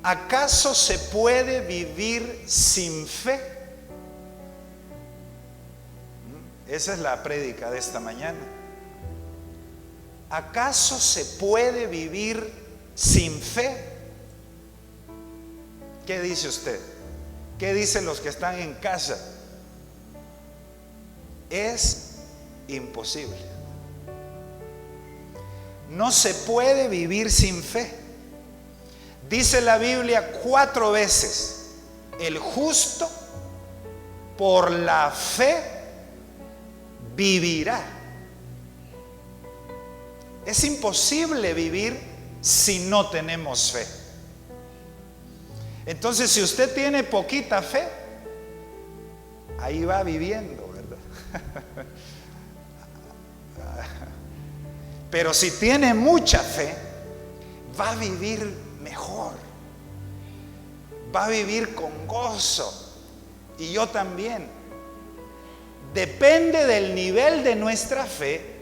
¿Acaso se puede vivir sin fe? Esa es la prédica de esta mañana. ¿Acaso se puede vivir sin fe? ¿Qué dice usted? ¿Qué dicen los que están en casa? Es imposible. No se puede vivir sin fe. Dice la Biblia 4 veces: el justo por la fe vivirá. Es imposible vivir si no tenemos fe. Entonces, si usted tiene poquita fe, ahí va viviendo, ¿verdad? Pero si tiene mucha fe, va a vivir mejor, va a vivir con gozo. Y yo también. Depende del nivel de nuestra fe,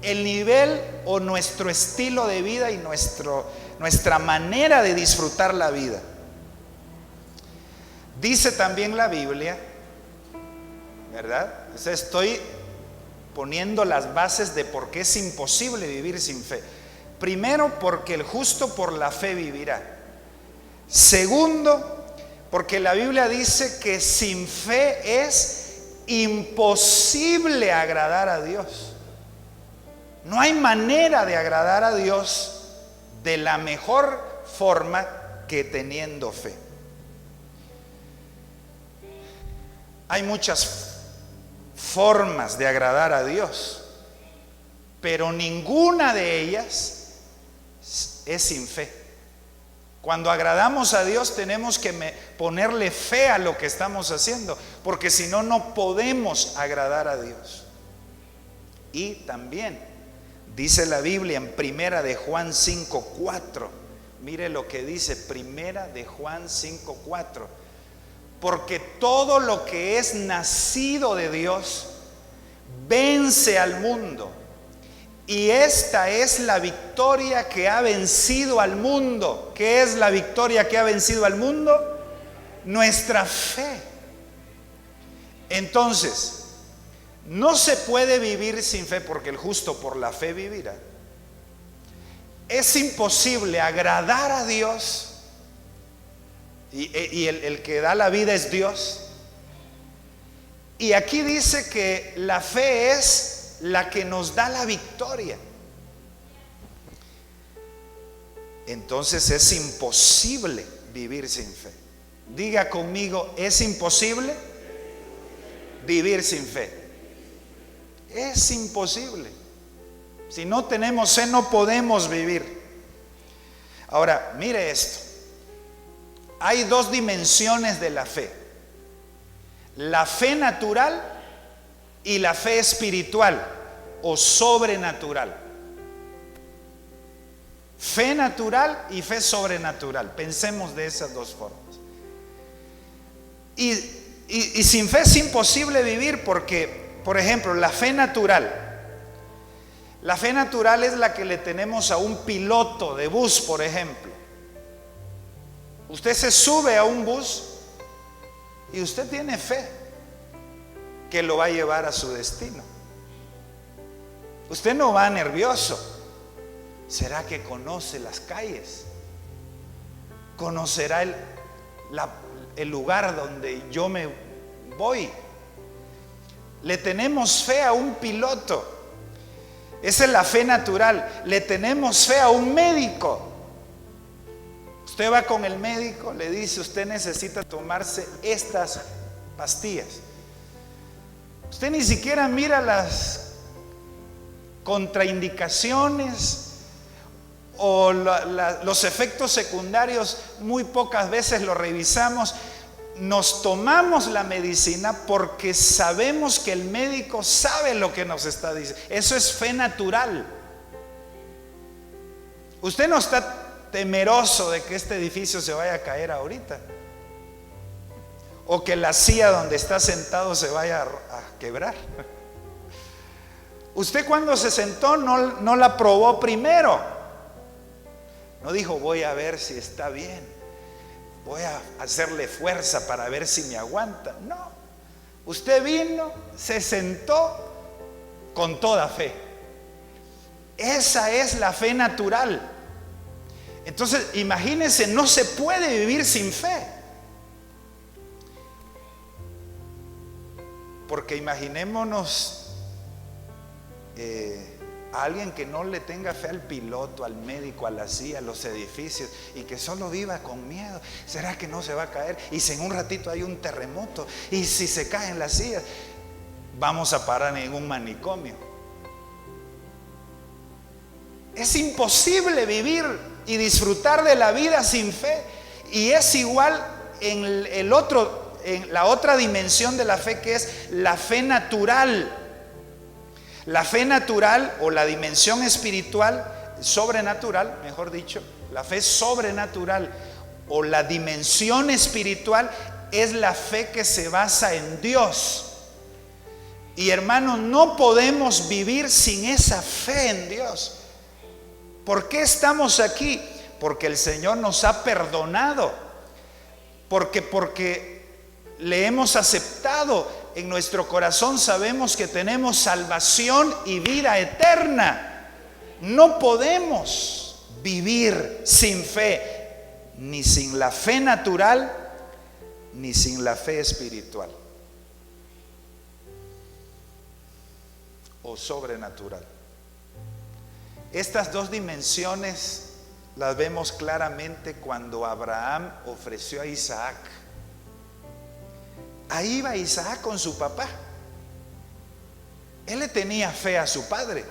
el nivel o nuestro estilo de vida y nuestra manera de disfrutar la vida. Dice también la Biblia, ¿verdad? O sea, estoy poniendo las bases de por qué es imposible vivir sin fe. Primero, porque el justo por la fe vivirá. Segundo, porque la Biblia dice que sin fe es imposible agradar a Dios. No hay manera de agradar a Dios de la mejor forma que teniendo fe. Hay muchas formas de agradar a Dios, pero ninguna de ellas es sin fe. Cuando agradamos a Dios tenemos que ponerle fe a lo que estamos haciendo, porque si no, no podemos agradar a Dios. Y también dice la Biblia en Primera de Juan 5:4. Mire lo que dice Primera de Juan 5:4. Porque todo lo que es nacido de Dios vence al mundo. Y esta es la victoria que ha vencido al mundo. ¿Qué es la victoria que ha vencido al mundo? Nuestra fe. Entonces, no se puede vivir sin fe, porque el justo por la fe vivirá. Es imposible agradar a Dios, y el que da la vida es Dios. Y aquí dice que la fe es la que nos da la victoria. Entonces es imposible vivir sin fe. Diga conmigo: es imposible vivir sin fe. Es imposible. Si no tenemos fe, no podemos vivir. Ahora, mire esto. Hay 2 dimensiones de la fe: la fe natural y la fe espiritual o sobrenatural. Fe natural y fe sobrenatural. Pensemos de esas 2 formas. Y sin fe es imposible vivir, porque, por ejemplo, la fe natural es la que le tenemos a un piloto de bus, por ejemplo. Usted se sube a un bus y usted tiene fe que lo va a llevar a su destino. Usted no va nervioso. ¿Será que conoce las calles? ¿Conocerá el lugar donde yo me voy? Le tenemos fe a un piloto. Esa es la fe natural. Le tenemos fe a un médico. Usted va con el médico, le dice: usted necesita tomarse estas pastillas. Usted ni siquiera mira las contraindicaciones o los efectos secundarios, muy pocas veces lo revisamos. Nos tomamos la medicina porque sabemos que el médico sabe lo que nos está diciendo. Eso es fe natural. Usted no está temeroso de que este edificio se vaya a caer ahorita, o que la silla donde está sentado se vaya a quebrar. Usted, cuando se sentó, no la probó primero. No dijo, voy a ver si está bien, voy a hacerle fuerza para ver si me aguanta. No, usted vino, se sentó con toda fe. Esa es la fe natural. Entonces, imagínense, no se puede vivir sin fe. Porque imaginémonos a alguien que no le tenga fe al piloto, al médico, a la CIA, a los edificios, y que solo viva con miedo. ¿Será que no se va a caer? Y si en un ratito hay un terremoto, y si se caen las sillas, vamos a parar en un manicomio. Es imposible vivir y disfrutar de la vida sin fe. Y es igual en la otra dimensión de la fe, que es la fe natural. La fe natural, o la dimensión espiritual, sobrenatural, mejor dicho, la fe sobrenatural o la dimensión espiritual es la fe que se basa en Dios. Y hermanos, no podemos vivir sin esa fe en Dios. ¿Por qué estamos aquí? Porque el Señor nos ha perdonado. Porque le hemos aceptado en nuestro corazón, sabemos que tenemos salvación y vida eterna. No podemos vivir sin fe, ni sin la fe natural, ni sin la fe espiritual o sobrenatural. Estas dos dimensiones las vemos claramente cuando Abraham ofreció a Isaac. Ahí va Isaac con su papá. Él le tenía fe a su padre.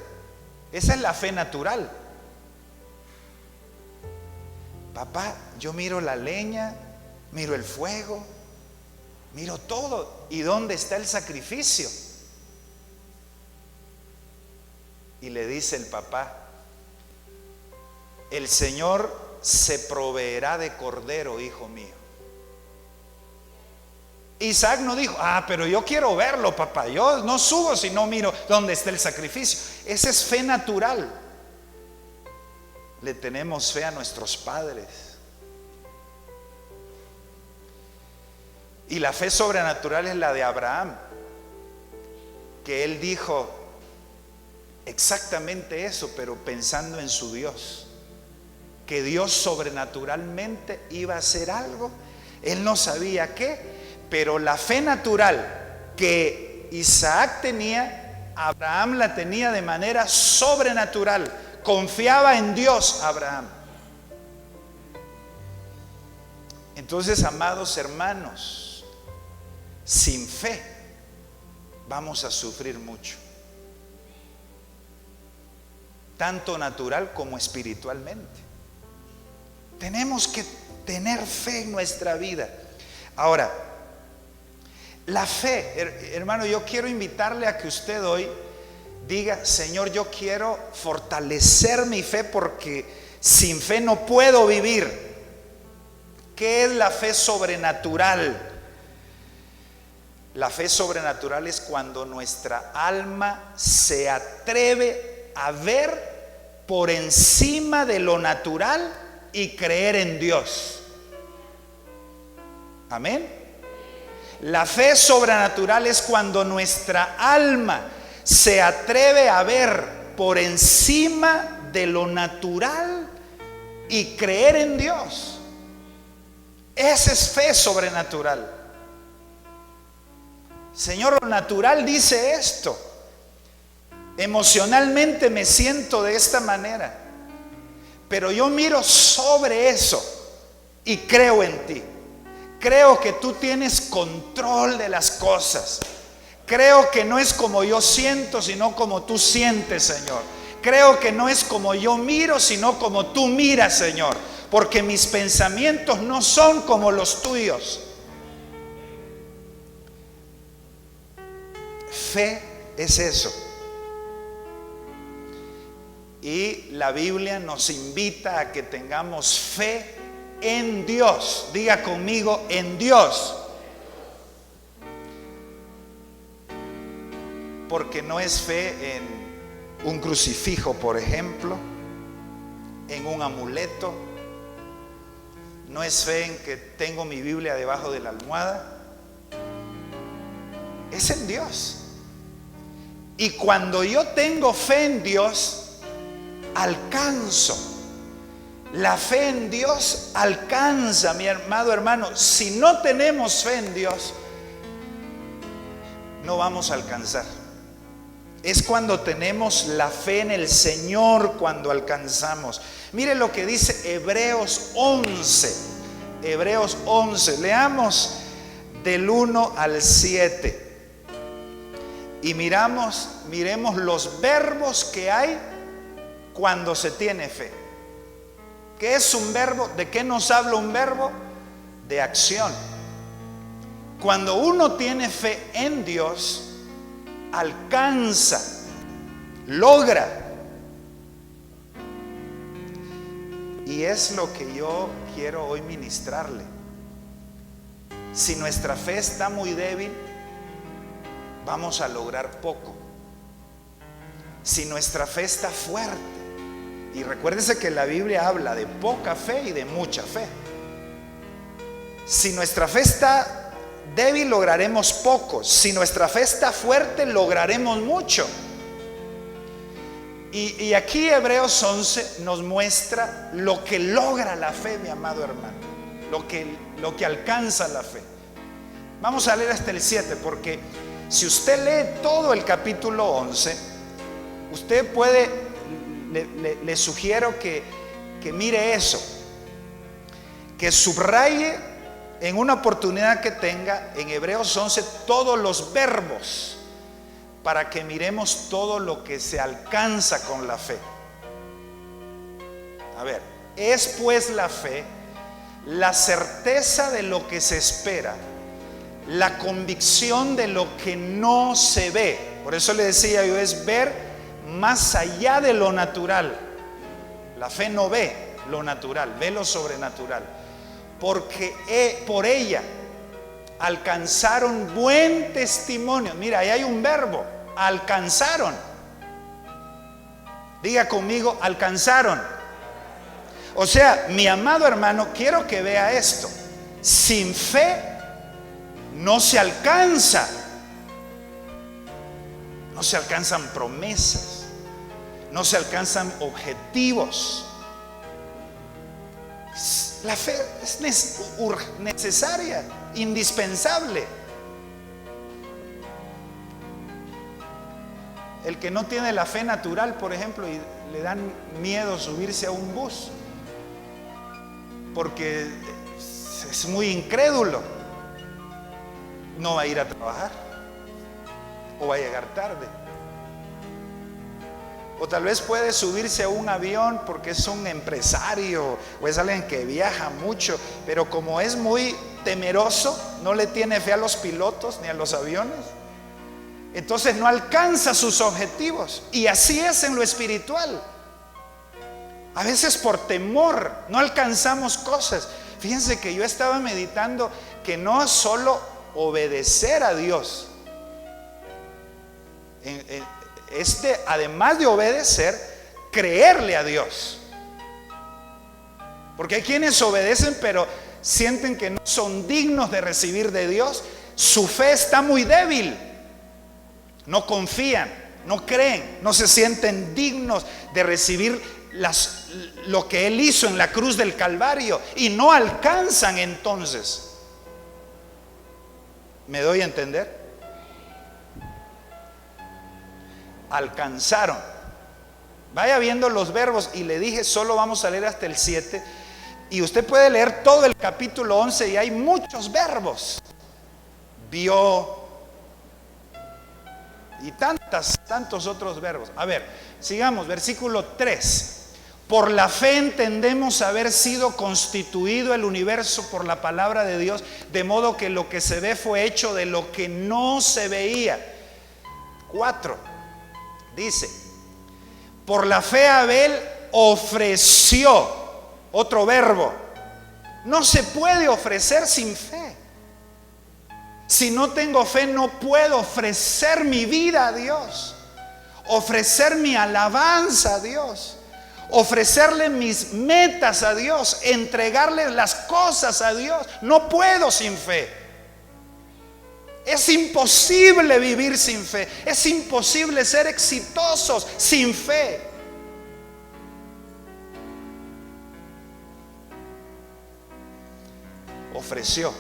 Esa es la fe natural. Papá, yo miro la leña, miro el fuego, miro todo. ¿Y dónde está el sacrificio? Y le dice el papá: el Señor se proveerá de cordero, hijo mío. Isaac no dijo: pero yo quiero verlo, papá, yo no subo si no miro dónde está el sacrificio. Esa es fe natural. Le tenemos fe a nuestros padres. Y la fe sobrenatural es la de Abraham, que él dijo exactamente eso, pero pensando en su Dios, que Dios sobrenaturalmente iba a hacer algo. Él no sabía qué, pero la fe natural que Isaac tenía, Abraham la tenía de manera sobrenatural. Confiaba en Dios Abraham. Entonces, amados hermanos, sin fe vamos a sufrir mucho, tanto natural como espiritualmente. Tenemos que tener fe en nuestra vida. Ahora, la fe, hermano, yo quiero invitarle a que usted hoy diga: Señor, yo quiero fortalecer mi fe, porque sin fe no puedo vivir. ¿Qué es la fe sobrenatural? La fe sobrenatural es cuando nuestra alma se atreve a ver por encima de lo natural y creer en Dios. Amén. La fe sobrenatural es cuando nuestra alma se atreve a ver por encima de lo natural y creer en Dios. Esa es fe sobrenatural. Señor, lo natural dice esto. Emocionalmente me siento de esta manera, pero yo miro sobre eso y creo en ti. Creo que tú tienes control de las cosas. Creo que no es como yo siento, sino como tú sientes, Señor. Creo que no es como yo miro, sino como tú miras, Señor. Porque mis pensamientos no son como los tuyos. Fe es eso. Y la Biblia nos invita a que tengamos fe en Dios. Diga conmigo: en Dios. Porque no es fe en un crucifijo, por ejemplo, en un amuleto, No es fe en que tengo mi Biblia debajo de la almohada. Es en Dios. Y cuando yo tengo fe en Dios, alcanzo. La fe en Dios alcanza, mi amado hermano. Si no tenemos fe en Dios, no vamos a alcanzar. Es cuando tenemos la fe en el Señor cuando alcanzamos. Mire lo que dice Hebreos 11. Hebreos 11. Leamos del 1 al 7. Y miremos los verbos que hay cuando se tiene fe. ¿Qué es un verbo? ¿De qué nos habla un verbo? De acción. Cuando uno tiene fe en Dios, alcanza, logra. Y es lo que yo quiero hoy ministrarle. Si nuestra fe está muy débil, vamos a lograr poco. Si nuestra fe está fuerte, y recuérdese que la Biblia habla de poca fe y de mucha fe. Si nuestra fe está débil, lograremos poco. Si nuestra fe está fuerte, lograremos mucho. Y aquí Hebreos 11 nos muestra lo que logra la fe, mi amado hermano, lo que alcanza la fe. Vamos a leer hasta el 7, porque si usted lee todo el capítulo 11, usted puede, le sugiero que mire eso, que subraye en una oportunidad que tenga en Hebreos 11 todos los verbos, para que miremos todo lo que se alcanza con la fe. A ver, es pues la fe la certeza de lo que se espera, la convicción de lo que no se ve. Por eso le decía yo, es ver más allá de lo natural. La fe no ve lo natural, ve lo sobrenatural. Porque por ella alcanzaron buen testimonio. Mira, ahí hay un verbo, alcanzaron. Diga conmigo, alcanzaron. O sea, mi amado hermano, quiero que vea esto. Sin fe no se alcanza. No se alcanzan promesas. No se alcanzan objetivos. La fe es necesaria, indispensable. El que no tiene la fe natural, por ejemplo, y le dan miedo subirse a un bus porque es muy incrédulo, no va a ir a trabajar o va a llegar tarde. O tal vez puede subirse a un avión porque es un empresario o es alguien que viaja mucho, pero como es muy temeroso, no le tiene fe a los pilotos ni a los aviones, entonces no alcanza sus objetivos. Y así es en lo espiritual. A veces por temor no alcanzamos cosas. Fíjense que yo estaba meditando que no es solo obedecer a Dios. Además de obedecer, creerle a Dios. Porque hay quienes obedecen pero sienten que no son dignos de recibir de Dios. Su fe está muy débil. No confían, no creen, no se sienten dignos de recibir lo que Él hizo en la cruz del Calvario y no alcanzan entonces. ¿Me doy a entender? Alcanzaron. Vaya viendo los verbos, y le dije solo vamos a leer hasta el 7, y usted puede leer todo el capítulo 11 y hay muchos verbos. Vio y tantos otros verbos. A ver, sigamos, versículo 3. Por la fe entendemos haber sido constituido el universo por la palabra de Dios, de modo que lo que se ve fue hecho de lo que no se veía. 4. Dice, por la fe Abel ofreció, otro verbo. No se puede ofrecer sin fe. Si no tengo fe, no puedo ofrecer mi vida a Dios, ofrecer mi alabanza a Dios, ofrecerle mis metas a Dios, entregarle las cosas a Dios. No puedo sin fe. Es imposible vivir sin fe. Es imposible ser exitosos sin fe. Ofreció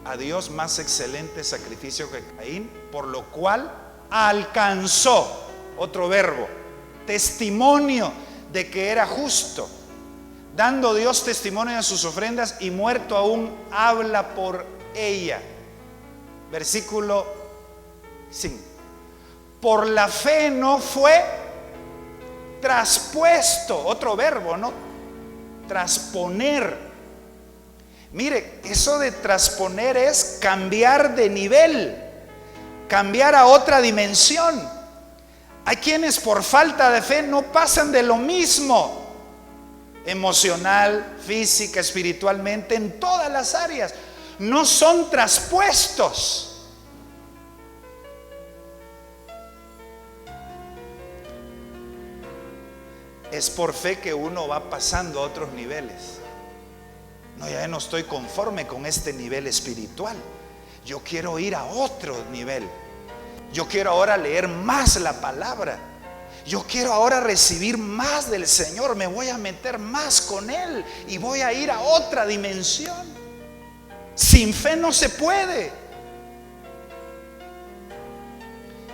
a Dios más excelente sacrificio que Caín, por lo cual alcanzó, otro verbo, testimonio de que era justo, dando Dios testimonio de sus ofrendas, y muerto aún habla por ella. Versículo 5. Por la fe no fue traspuesto, otro verbo, ¿no? Trasponer. Mire, eso de trasponer es cambiar de nivel, cambiar a otra dimensión. Hay quienes por falta de fe no pasan de lo mismo, emocional, física, espiritualmente, en todas las áreas. No son traspuestos. Es por fe que uno va pasando a otros niveles. No, ya no estoy conforme con este nivel espiritual. Yo quiero ir a otro nivel. Yo quiero ahora leer más la palabra. Yo quiero ahora recibir más del Señor. Me voy a meter más con Él y voy a ir a otra dimensión. Sin fe no se puede.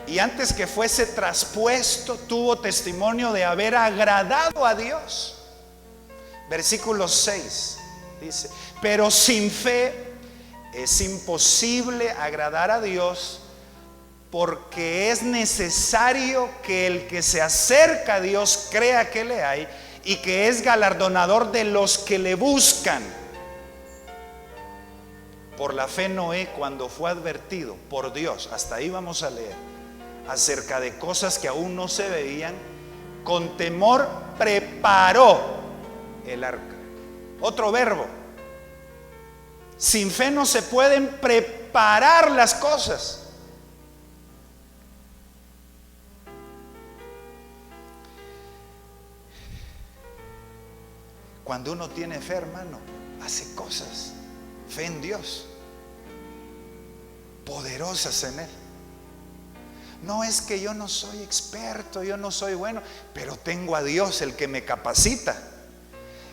Y antes que fuese traspuesto, tuvo testimonio de haber agradado a Dios. Versículo 6 dice: pero sin fe es imposible agradar a Dios, porque es necesario que el que se acerca a Dios crea que le hay y que es galardonador de los que le buscan. Por la fe Noé, cuando fue advertido por Dios, hasta ahí vamos a leer, acerca de cosas que aún no se veían, con temor preparó el arca. Otro verbo. Sin fe no se pueden preparar las cosas. Cuando uno tiene fe, hermano, hace cosas. Fe en Dios, poderosas en Él. No es que yo no soy experto, yo no soy bueno, pero tengo a Dios, el que me capacita,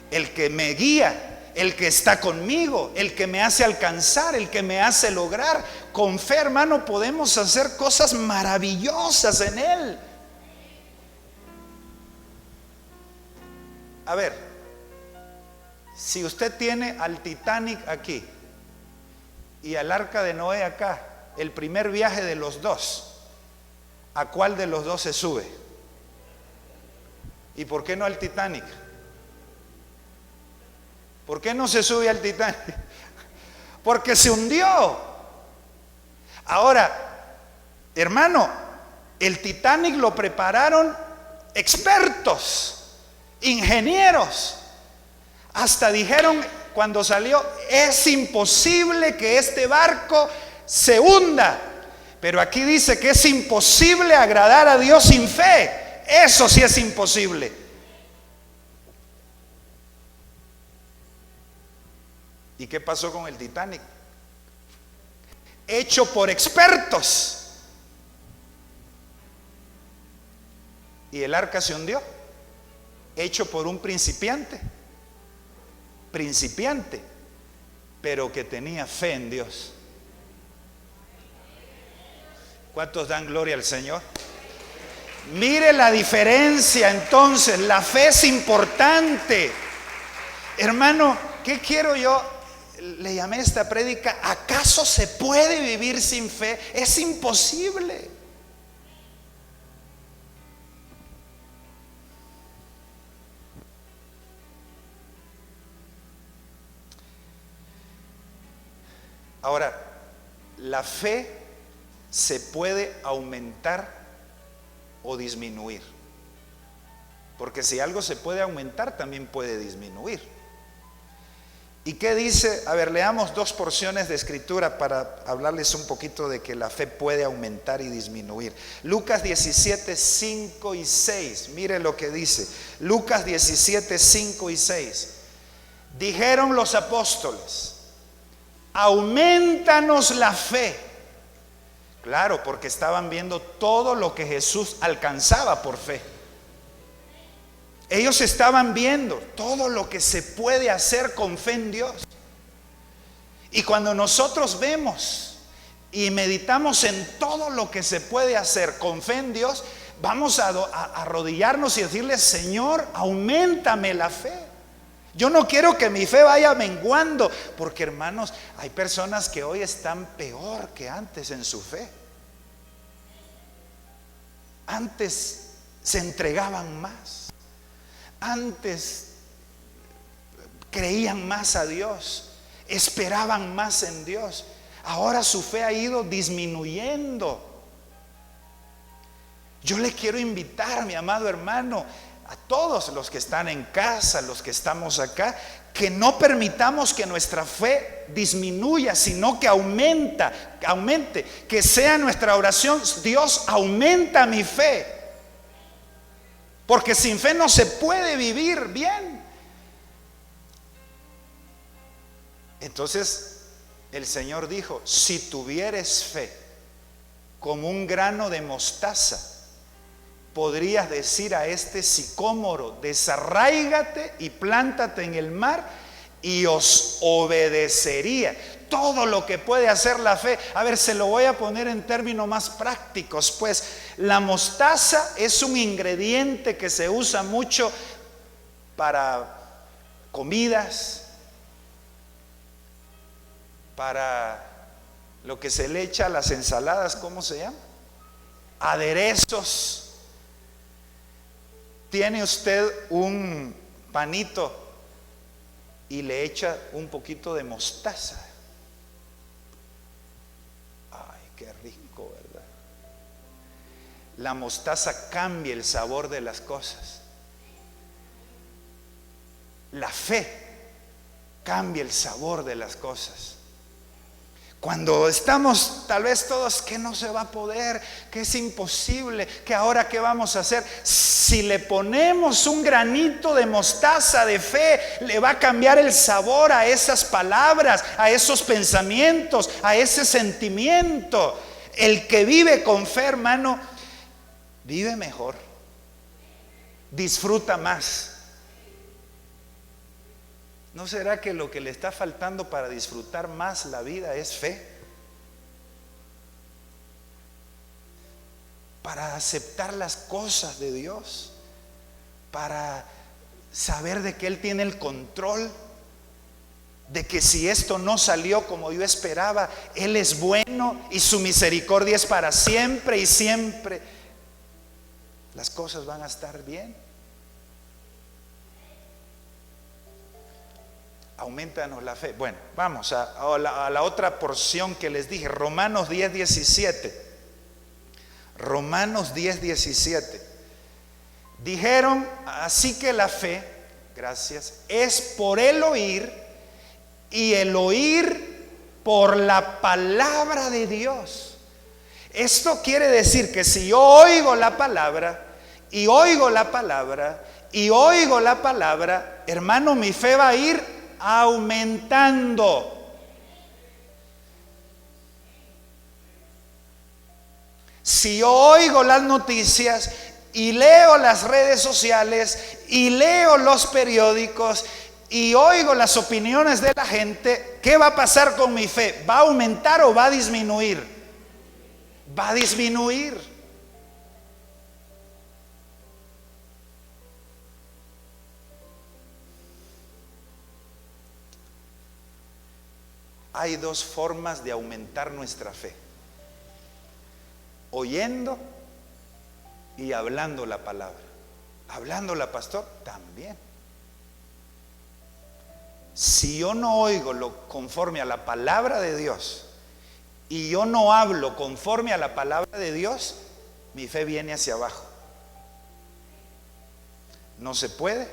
el que me guía, el que está conmigo, el que me hace alcanzar, el que me hace lograr. Con fe, hermano, podemos hacer cosas maravillosas en Él. A ver, si usted tiene al Titanic aquí y al arca de Noé acá, el primer viaje de los dos, ¿a cuál de los dos se sube? ¿Y por qué no al Titanic? ¿Por qué no se sube al Titanic? Porque se hundió. Ahora, hermano, el Titanic lo prepararon expertos, ingenieros. Hasta dijeron cuando salió: es imposible que este barco se hunda. Pero aquí dice que es imposible agradar a Dios sin fe. Eso sí es imposible. ¿Y qué pasó con el Titanic? Hecho por expertos. Y el arca se hundió. Hecho por un principiante, pero que tenía fe en Dios. ¿Cuántos dan gloria al Señor? Mire la diferencia entonces. La fe es importante. Hermano, ¿qué quiero yo? Le llamé a esta prédica: ¿acaso se puede vivir sin fe? Es imposible. Ahora, la fe se puede aumentar o disminuir. Porque si algo se puede aumentar, también puede disminuir. ¿Y qué dice? A ver, leamos dos porciones de escritura para hablarles un poquito de que la fe puede aumentar y disminuir. Lucas 17, 5 y 6. Mire lo que dice. Lucas 17, 5 y 6. Dijeron los apóstoles: aumentanos la fe. Claro, porque estaban viendo todo lo que Jesús alcanzaba por fe. Ellos estaban viendo todo lo que se puede hacer con fe en Dios. Y cuando nosotros vemos y meditamos en todo lo que se puede hacer con fe en Dios, vamos a arrodillarnos y decirle: Señor, auméntame la fe. Yo no quiero que mi fe vaya menguando, porque hermanos, hay personas que hoy están peor que antes en su fe. Antes se entregaban más. Antes creían más a Dios, esperaban más en Dios. Ahora su fe ha ido disminuyendo. Yo le quiero invitar, mi amado hermano, a todos los que están en casa, los que estamos acá, que no permitamos que nuestra fe disminuya, sino que aumente, que sea nuestra oración: Dios, aumenta mi fe. Porque sin fe no se puede vivir bien. Entonces el Señor dijo: si tuvieres fe como un grano de mostaza, podrías decir a este sicómoro: desarráigate y plántate en el mar, y os obedecería. Todo lo que puede hacer la fe. A ver, se lo voy a poner en términos más prácticos. Pues la mostaza es un ingrediente que se usa mucho para comidas, para lo que se le echa a las ensaladas, ¿cómo se llama? Aderezos. Tiene usted un panito y le echa un poquito de mostaza. Ay, qué rico, ¿verdad? La mostaza cambia el sabor de las cosas. La fe cambia el sabor de las cosas. Cuando estamos tal vez todos que no se va a poder, que es imposible, que ahora qué vamos a hacer, si le ponemos un granito de mostaza de fe, le va a cambiar el sabor a esas palabras, a esos pensamientos, a ese sentimiento. El que vive con fe, hermano, vive mejor, disfruta más. ¿No será que lo que le está faltando para disfrutar más la vida es fe? Para aceptar las cosas de Dios, para saber de que Él tiene el control, de que si esto no salió como yo esperaba, Él es bueno y su misericordia es para siempre y siempre. Las cosas van a estar bien. Aumentanos la fe. Bueno, vamos a la otra porción que les dije, Romanos 10:17. Romanos 10:17. Dijeron: así que la fe, gracias, es por el oír, y el oír por la palabra de Dios. Esto quiere decir que si yo oigo la palabra, y oigo la palabra, y oigo la palabra, hermano, mi fe va a ir aumentando. Si yo oigo las noticias y leo las redes sociales y leo los periódicos y oigo las opiniones de la gente, ¿qué va a pasar con mi fe? ¿Va a aumentar o va a disminuir? Va a disminuir. Hay dos formas de aumentar nuestra fe: oyendo y hablando la palabra. Hablándola, pastor, también. Si yo no oigo conforme a la palabra de Dios y yo no hablo conforme a la palabra de Dios, mi fe viene hacia abajo. No se puede.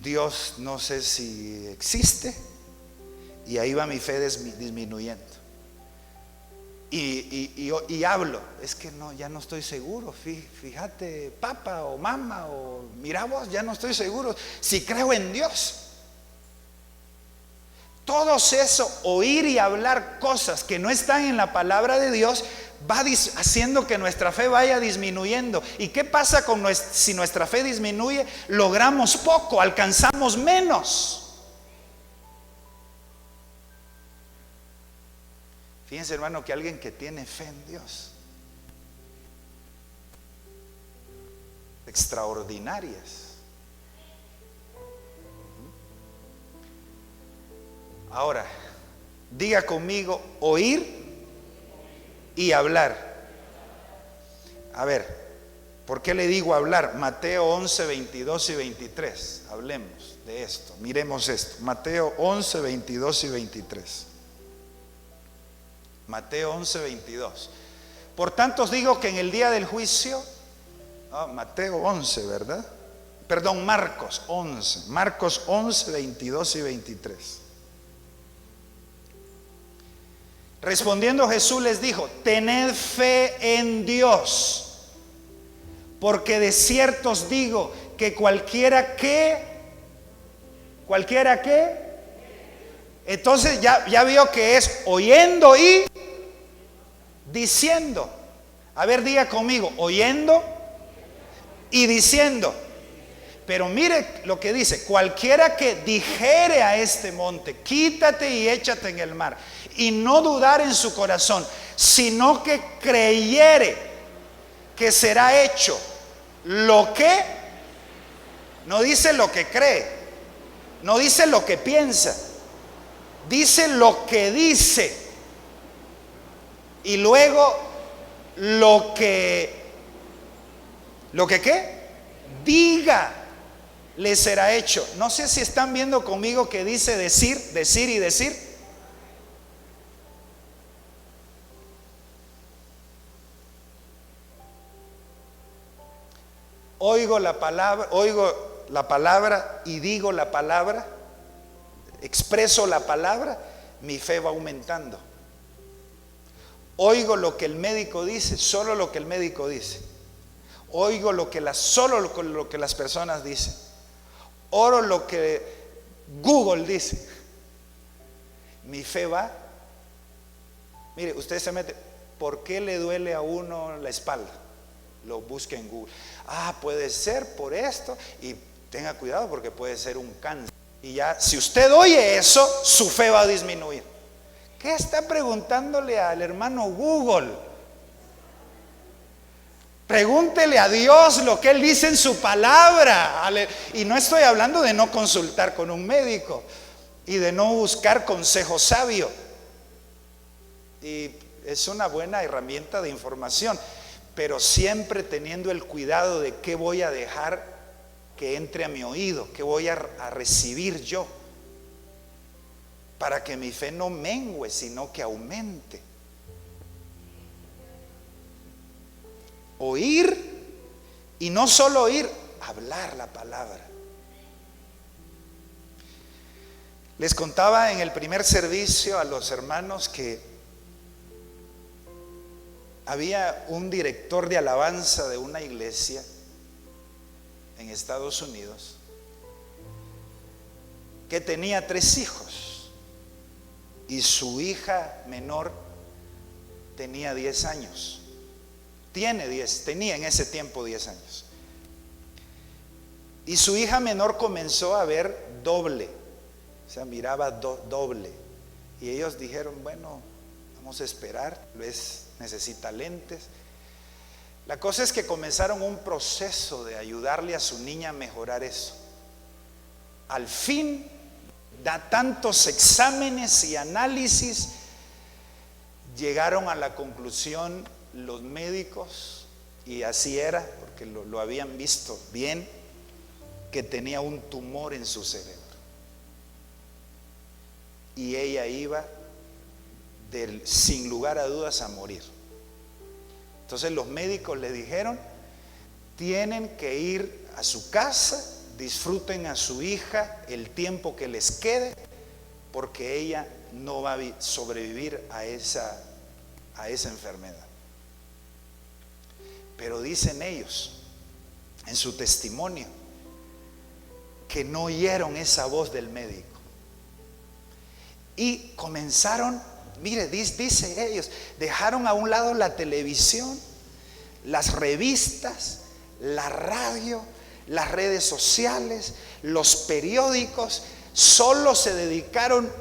Dios no sé si existe, y ahí va mi fe disminuyendo. Y hablo, es que no, ya no estoy seguro, fíjate papá o mamá o mira vos, ya no estoy seguro si creo en Dios. Todo eso, oír y hablar cosas que no están en la palabra de Dios, va haciendo que nuestra fe vaya disminuyendo. ¿Y qué pasa si nuestra fe disminuye? Logramos poco, alcanzamos menos. Fíjense, hermano, que alguien que tiene fe en Dios, extraordinarias. Ahora, diga conmigo, oír y hablar. A ver, ¿por qué le digo hablar? Mateo 11, 22 y 23. Hablemos de esto, miremos esto. Mateo 11, 22 y 23. Mateo 11, 22. Por tanto os digo que en el día del juicio, Mateo 11, ¿verdad? Perdón, Marcos 11. Marcos 11, 22 y 23. Respondiendo Jesús les dijo: tened fe en Dios, porque de cierto os digo que cualquiera que, entonces ya vio que es oyendo y diciendo. A ver, diga conmigo, oyendo y diciendo. Pero mire lo que dice: cualquiera que dijere a este monte, quítate y échate en el mar, y no dudar en su corazón, sino que creyere que será hecho lo que, no dice lo que cree, no dice lo que piensa, dice lo que dice, y luego lo que ¿qué? Diga, le será hecho. No sé si están viendo conmigo que dice decir, decir y decir. Oigo la palabra y digo la palabra, expreso la palabra, mi fe va aumentando. Oigo lo que el médico dice, solo lo que el médico dice. Oigo solo lo que las personas dicen. Oro lo que Google dice. Mi fe va. Mire, usted se mete, ¿por qué le duele a uno la espalda? Lo busca en Google. Puede ser por esto, y tenga cuidado porque puede ser un cáncer. Y ya, si usted oye eso, su fe va a disminuir. ¿Qué está preguntándole al hermano Google? Pregúntele a Dios lo que Él dice en su palabra. Y no estoy hablando de no consultar con un médico y de no buscar consejo sabio. Y es una buena herramienta de información, pero siempre teniendo el cuidado de qué voy a dejar que entre a mi oído, qué voy a recibir yo, para que mi fe no mengue, sino que aumente. Oír, y no solo oír, hablar la palabra. Les contaba en el primer servicio a los hermanos que había un director de alabanza de una iglesia en Estados Unidos que tenía 3 hijos y su hija menor tenía 10 años. Tenía en ese tiempo 10 años. Y su hija menor comenzó a ver doble, o sea, miraba doble. Y ellos dijeron, bueno, vamos a esperar, tal vez necesita lentes. La cosa es que comenzaron un proceso de ayudarle a su niña a mejorar eso. Al fin, da tantos exámenes y análisis, llegaron a la conclusión los médicos, y así era, porque lo habían visto bien, que tenía un tumor en su cerebro. Y ella iba, sin lugar a dudas, a morir. Entonces los médicos le dijeron, tienen que ir a su casa, disfruten a su hija el tiempo que les quede, porque ella no va a sobrevivir a esa enfermedad. Pero dicen ellos en su testimonio que no oyeron esa voz del médico y comenzaron, mire, dice ellos, dejaron a un lado la televisión, las revistas, la radio, las redes sociales, los periódicos, solo se dedicaron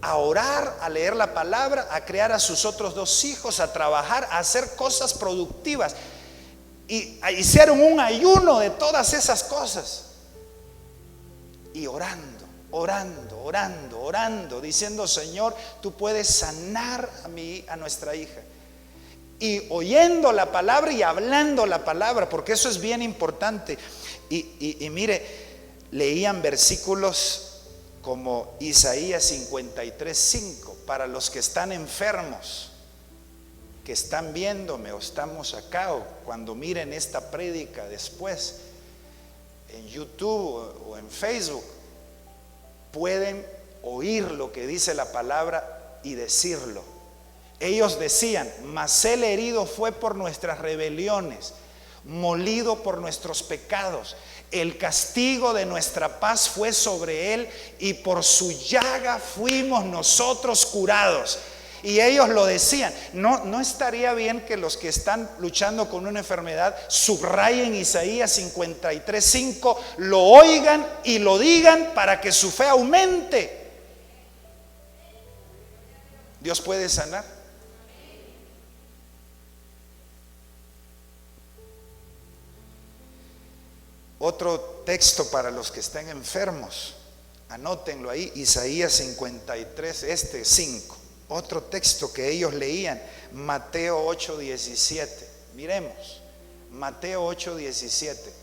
a orar, a leer la palabra, a criar a sus otros 2 hijos, a trabajar, a hacer cosas productivas. Y hicieron un ayuno de todas esas cosas. Y orando, diciendo: Señor, tú puedes sanar a nuestra hija. Y oyendo la palabra y hablando la palabra, porque eso es bien importante. Y mire, leían versículos como Isaías 53:5 para los que están enfermos, que están viéndome o estamos acá, o cuando miren esta prédica después en YouTube o en Facebook, pueden oír lo que dice la palabra y decirlo. Ellos decían: mas él herido fue por nuestras rebeliones, molido por nuestros pecados, el castigo de nuestra paz fue sobre él, y por su llaga fuimos nosotros curados. Y ellos lo decían. No estaría bien que los que están luchando con una enfermedad subrayen Isaías 53:5, lo oigan y lo digan para que su fe aumente. Dios puede sanar. Otro texto para los que estén enfermos, anótenlo ahí, Isaías 53:5. Otro texto que ellos leían, Mateo 8:17. Miremos, Mateo 8:17.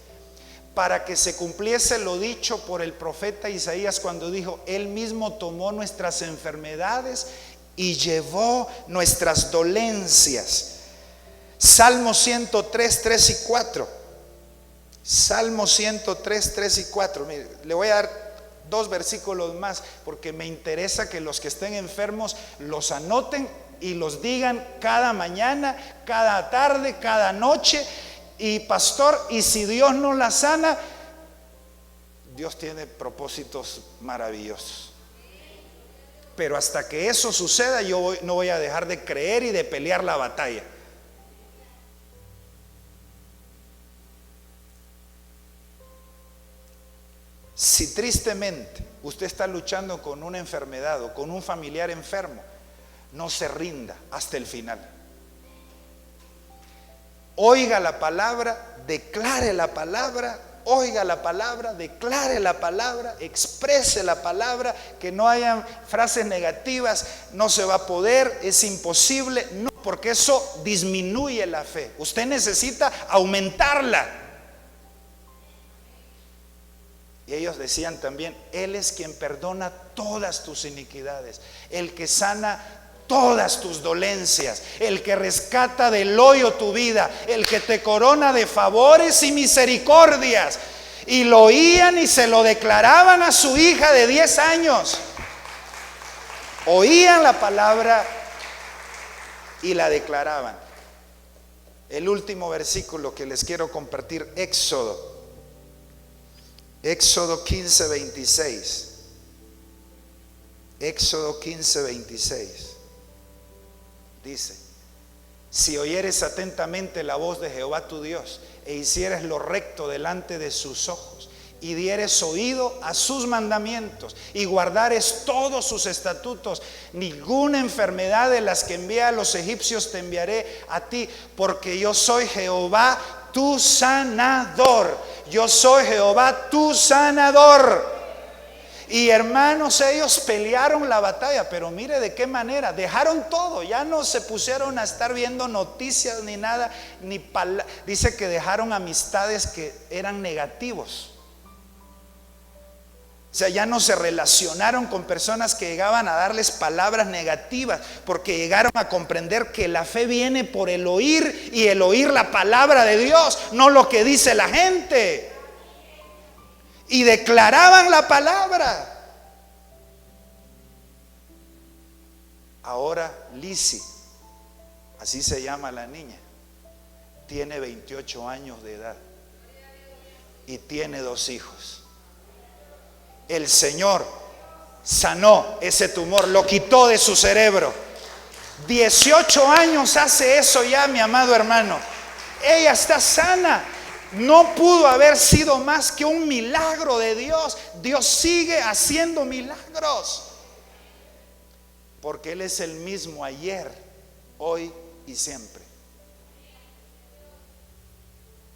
Para que se cumpliese lo dicho por el profeta Isaías cuando dijo: Él mismo tomó nuestras enfermedades y llevó nuestras dolencias. Salmo 103, 3 y 4. Salmo 103, 3 y 4. Mire, le voy a dar 2 versículos más, porque me interesa que los que estén enfermos los anoten y los digan cada mañana, cada tarde, cada noche. Y pastor, y si Dios no la sana, Dios tiene propósitos maravillosos. Pero hasta que eso suceda, yo no voy a dejar de creer y de pelear la batalla. Si tristemente usted está luchando con una enfermedad o con un familiar enfermo, no se rinda hasta el final. Oiga la palabra, declare la palabra, oiga la palabra, declare la palabra, exprese la palabra, que no hayan frases negativas: no se va a poder, es imposible. No, porque eso disminuye la fe. Usted necesita aumentarla. Y ellos decían también: Él es quien perdona todas tus iniquidades, el que sana todas tus dolencias, el que rescata del hoyo tu vida, el que te corona de favores y misericordias. Y lo oían y se lo declaraban a su hija de 10 años. Oían la palabra y la declaraban. El último versículo que les quiero compartir, Éxodo 15:26. Éxodo 15:26. Dice: si oyeres atentamente la voz de Jehová tu Dios, e hicieres lo recto delante de sus ojos, y dieres oído a sus mandamientos, y guardares todos sus estatutos, ninguna enfermedad de las que envié a los egipcios te enviaré a ti, porque yo soy Jehová tu sanador. Yo soy Jehová tu sanador. Y hermanos, ellos pelearon la batalla, pero mire de qué manera. Dejaron todo, ya no se pusieron a estar viendo noticias ni nada, dice que dejaron amistades que eran negativos. O sea, ya no se relacionaron con personas que llegaban a darles palabras negativas, porque llegaron a comprender que la fe viene por el oír, y el oír la palabra de Dios, no lo que dice la gente. y declaraban la palabra. Ahora Lizzie, así se llama la niña, tiene 28 años de edad y tiene 2 hijos. El Señor sanó ese tumor, lo quitó de su cerebro. 18 años hace eso ya, mi amado hermano. Ella está sana. No pudo haber sido más que un milagro de Dios. Dios sigue haciendo milagros, porque Él es el mismo ayer, hoy y siempre.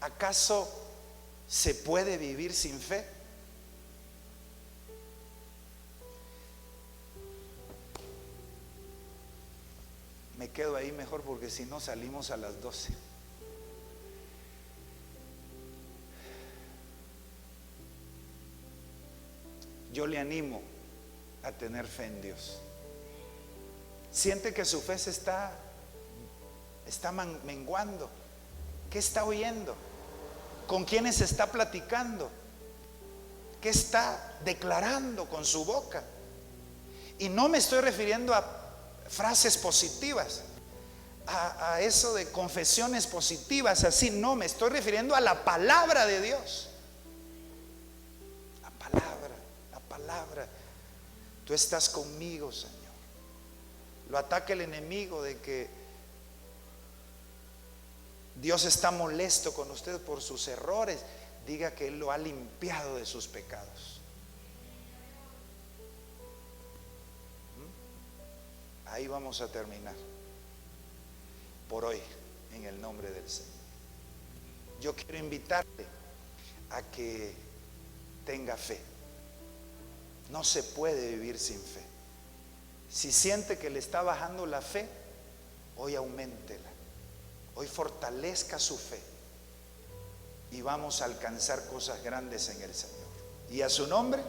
¿Acaso se puede vivir sin fe? Me quedo ahí mejor, porque si no salimos a las 12. Yo le animo a tener fe en Dios. Siente que su fe se está menguando. ¿Qué está oyendo? ¿Con quiénes está platicando? ¿Qué está declarando con su boca? Y no me estoy refiriendo a frases positivas, a eso de confesiones positivas, así. No, me estoy refiriendo a la palabra de Dios. La palabra. Tú estás conmigo, Señor. Lo ataca el enemigo de que Dios está molesto con usted por sus errores. Diga que Él lo ha limpiado de sus pecados. Ahí vamos a terminar por hoy, en el nombre del Señor. Yo quiero invitarle a que tenga fe. No se puede vivir sin fe. Si siente que le está bajando la fe, hoy auméntela. Hoy fortalezca su fe y vamos a alcanzar cosas grandes en el Señor. Y a su nombre